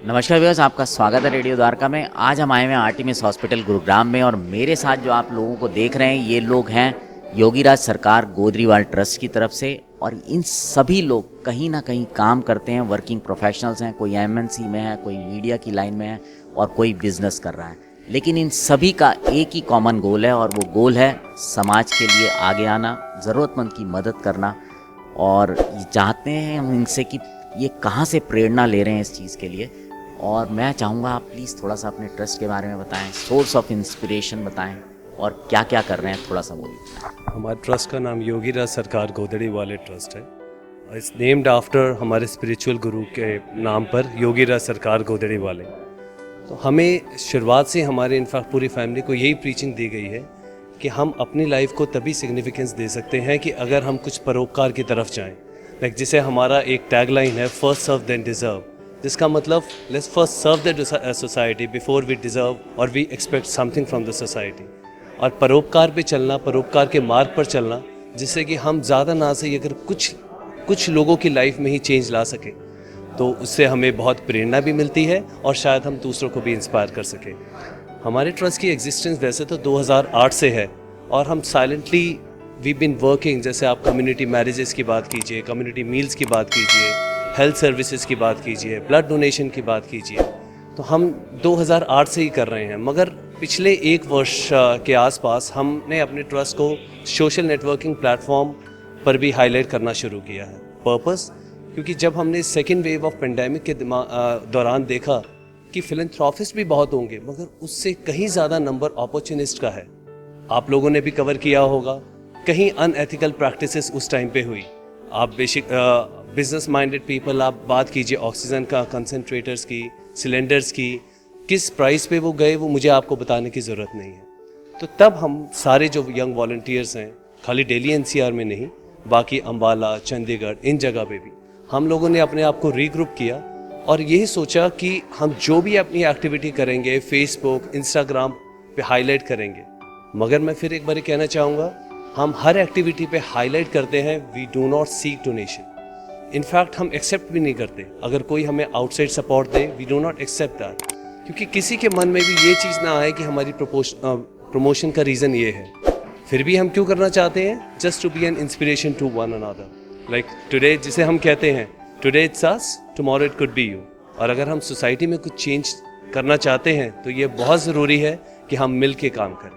नमस्कार व्यूअर्स, आपका स्वागत है रेडियो द्वारका में। आज हम आए हुए हैं आर्टिमिस हॉस्पिटल गुरुग्राम में और मेरे साथ जो आप लोगों को देख रहे हैं ये लोग हैं योगीराज सरकार गोदरीवाल ट्रस्ट की तरफ से। और इन सभी लोग कहीं ना कहीं काम करते हैं, वर्किंग प्रोफेशनल्स हैं। कोई एमएनसी में है, कोई मीडिया की लाइन में है और कोई बिजनेस कर रहा है। लेकिन इन सभी का एक ही कॉमन गोल है और वो गोल है समाज के लिए आगे आना, ज़रूरतमंद की मदद करना। और चाहते हैं हम इनसे कि ये कहाँ से प्रेरणा ले रहे हैं इस चीज़ के लिए। और मैं चाहूँगा आप प्लीज़ थोड़ा सा अपने ट्रस्ट के बारे में बताएं, सोर्स ऑफ इंस्पिरेशन बताएं और क्या क्या कर रहे हैं, थोड़ा सा बोलिए। हमारे ट्रस्ट का नाम योगीराज सरकार गोदड़ीवाल ट्रस्ट है। इट्स नेम्ड आफ्टर हमारे स्पिरिचुअल गुरु के नाम पर, योगीराज सरकार गोदड़ीवाल। तो हमें शुरुआत से हमारे इनफैक्ट पूरी फैमिली को यही प्रीचिंग दी गई है कि हम अपनी लाइफ को तभी सिग्निफिकेंस दे सकते हैं कि अगर हम कुछ परोपकार की तरफ जाएं। लाइक जैसे हमारा एक टैगलाइन है, फर्स्ट सर्व देन डिज़र्व, जिसका मतलब let's first serve the society before we deserve और we expect something from the society. और परोपकार पे चलना, परोपकार के मार्ग पर चलना, जिससे कि हम ज़्यादा ना से अगर कुछ लोगों की लाइफ में ही चेंज ला सकें तो उससे हमें बहुत प्रेरणा भी मिलती है और शायद हम दूसरों को भी इंस्पायर कर सकें। हमारे ट्रस्ट की एग्जिस्टेंस वैसे तो 2008 से है और हम साइलेंटली वी बीन वर्किंग। जैसे आप कम्युनिटी मैरिजेस की बात कीजिए, कम्युनिटी मील्स की बात कीजिए, हेल्थ सर्विसेज की बात कीजिए, ब्लड डोनेशन की बात कीजिए, तो हम 2008 से ही कर रहे हैं। मगर पिछले एक वर्ष के आसपास हमने अपने ट्रस्ट को सोशल नेटवर्किंग प्लेटफॉर्म पर भी हाईलाइट करना शुरू किया है। पर्पस, क्योंकि जब हमने सेकेंड वेव ऑफ पेंडेमिक के दौरान देखा कि फिलैंथ्रोपिस्ट भी बहुत होंगे मगर उससे कहीं ज़्यादा नंबर अपॉर्चुनिस्ट का है। आप लोगों ने भी कवर किया होगा, कहीं अनएथिकल प्रैक्टिसेस उस टाइम पे हुई। आप बेसिक बिजनेस माइंडेड पीपल, आप बात कीजिए ऑक्सीजन का, कंसनट्रेटर्स की, सिलेंडर्स की, किस प्राइस पे वो गए वो मुझे आपको बताने की ज़रूरत नहीं है। तो तब हम सारे जो यंग वॉलंटियर्स हैं, खाली दिल्ली एनसीआर में नहीं, बाकी अम्बाला, चंडीगढ़, इन जगह पे भी हम लोगों ने अपने आप को रीग्रुप किया और यही सोचा कि हम जो भी अपनी एक्टिविटी करेंगे फेसबुक, इंस्टाग्राम पे हाईलाइट करेंगे। मगर मैं फिर एक बार कहना चाहूँगा, हम हर एक्टिविटी पे हाईलाइट करते हैं, we do not seek donation. In fact हम एक्सेप्ट भी नहीं करते। अगर कोई हमें आउटसाइड सपोर्ट दे, we do not accept that, क्योंकि किसी के मन में भी ये चीज़ ना आए कि हमारी प्रमोशन का रीज़न ये है। फिर भी हम क्यों करना चाहते हैं? Just to be an inspiration to one another. Like today, जिसे हम कहते हैं today it's us, tomorrow it could be you. और अगर हम सोसाइटी में कुछ चेंज करना चाहते हैं तो ये बहुत ज़रूरी है कि हम मिल के काम करें।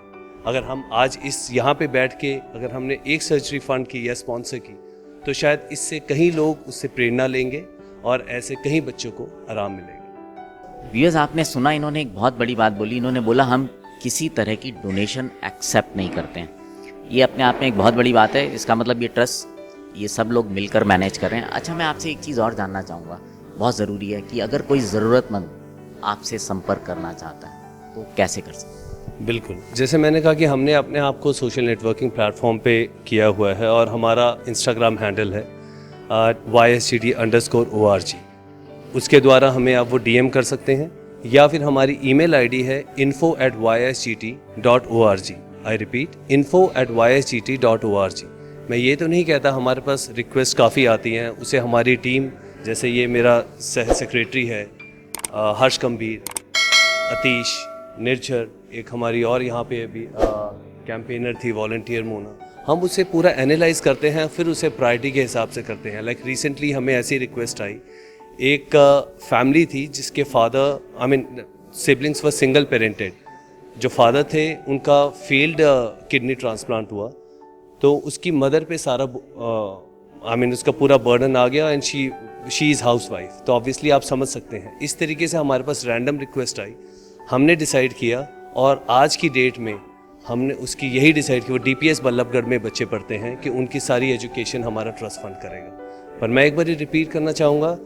अगर हम आज इस यहाँ पे बैठ के अगर हमने एक सर्जरी फंड की या स्पॉन्सर की तो शायद इससे कहीं लोग उससे प्रेरणा लेंगे और ऐसे कहीं बच्चों को आराम मिलेगा। व्यूअर्स, आपने सुना, इन्होंने एक बहुत बड़ी बात बोली। इन्होंने बोला हम किसी तरह की डोनेशन एक्सेप्ट नहीं करते हैं। ये अपने आप में एक बहुत बड़ी बात है। इसका मतलब ये ट्रस्ट, ये सब लोग मिलकर मैनेज कर रहे हैं। अच्छा, मैं आपसे एक चीज़ और जानना चाहूँगा, बहुत ज़रूरी है कि अगर कोई ज़रूरतमंद आपसे संपर्क करना चाहता है तो कैसे कर सकते हैं? बिल्कुल, जैसे मैंने कहा कि हमने अपने आप को सोशल नेटवर्किंग प्लेटफॉर्म पे किया हुआ है और हमारा इंस्टाग्राम हैंडल है YSGT_ORG। उसके द्वारा हमें आप वो DM कर सकते हैं या फिर हमारी ईमेल आईडी है info@ysgt.org। I repeat, info@ysgt.org। मैं ये तो नहीं कहता, हमारे पास रिक्वेस्ट काफ़ी आती हैं, उसे हमारी टीम, जैसे ये मेरा सह सेक्रेटरी है हर्ष गंभीर, अतीश, निर्झर, एक हमारी और यहाँ पे अभी कैंपेनर थी वॉलंटियर मोना, हम उसे पूरा एनालाइज करते हैं, फिर उसे प्रायोरिटी के हिसाब से करते हैं। लाइक रिसेंटली हमें ऐसी रिक्वेस्ट आई, एक फैमिली थी जिसके फादर, सिबलिंग्स वर सिंगल पेरेंटेड। जो फादर थे उनका फेल्ड किडनी ट्रांसप्लांट हुआ, तो उसकी मदर पे सारा उसका पूरा बर्डन आ गया and she is house wife. तो ऑब्वियसली आप समझ सकते हैं, इस तरीके से हमारे पास रैंडम रिक्वेस्ट आई, हमने डिसाइड किया और आज की डेट में हमने उसकी यही डिसाइड किया। वो DPS बल्लभगढ़ में बच्चे पढ़ते हैं कि उनकी सारी एजुकेशन हमारा ट्रस्ट फंड करेगा। पर मैं एक बार रिपीट करना चाहूँगा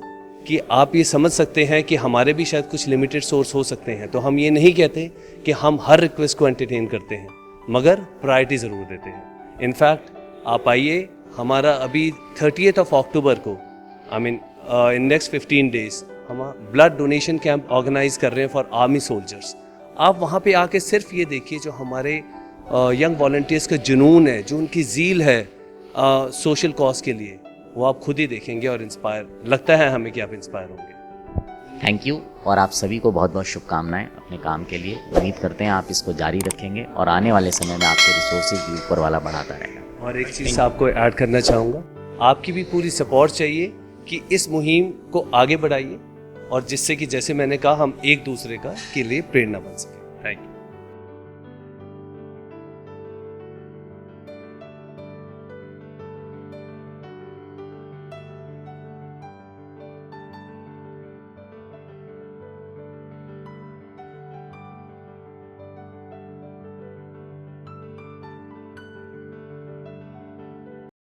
कि आप ये समझ सकते हैं कि हमारे भी शायद कुछ लिमिटेड सोर्स हो सकते हैं। तो हम ये नहीं कहते कि हम हर रिक्वेस्ट को एंटरटेन करते हैं, मगर प्रायोरिटी ज़रूर देते हैं। इनफैक्ट आप आइए, हमारा अभी 30th of October को इन नेक्स्ट 15 days हम ब्लड डोनेशन कैंप ऑर्गेनाइज कर रहे हैं फॉर आर्मी सोल्जर्स। आप वहाँ पे आके सिर्फ ये देखिए, जो हमारे यंग वॉलंटियर्स का जुनून है, जो उनकी ज़ील है सोशल कॉज के लिए, वो आप खुद ही देखेंगे और इंस्पायर लगता है हमें कि आप इंस्पायर होंगे। Thank you. और आप सभी को बहुत बहुत शुभकामनाएं अपने काम के लिए। उम्मीद करते हैं आप इसको जारी रखेंगे और आने वाले समय में आपके रिसोर्सेज भी ऊपर वाला बढ़ाता रहेगा। और एक चीज़ आपको ऐड करना चाहूँगा, आपकी भी पूरी सपोर्ट चाहिए कि इस मुहिम को आगे बढ़ाइए और जिससे कि जैसे मैंने कहा हम एक दूसरे का के लिए प्रेरणा बन सके। Thank you.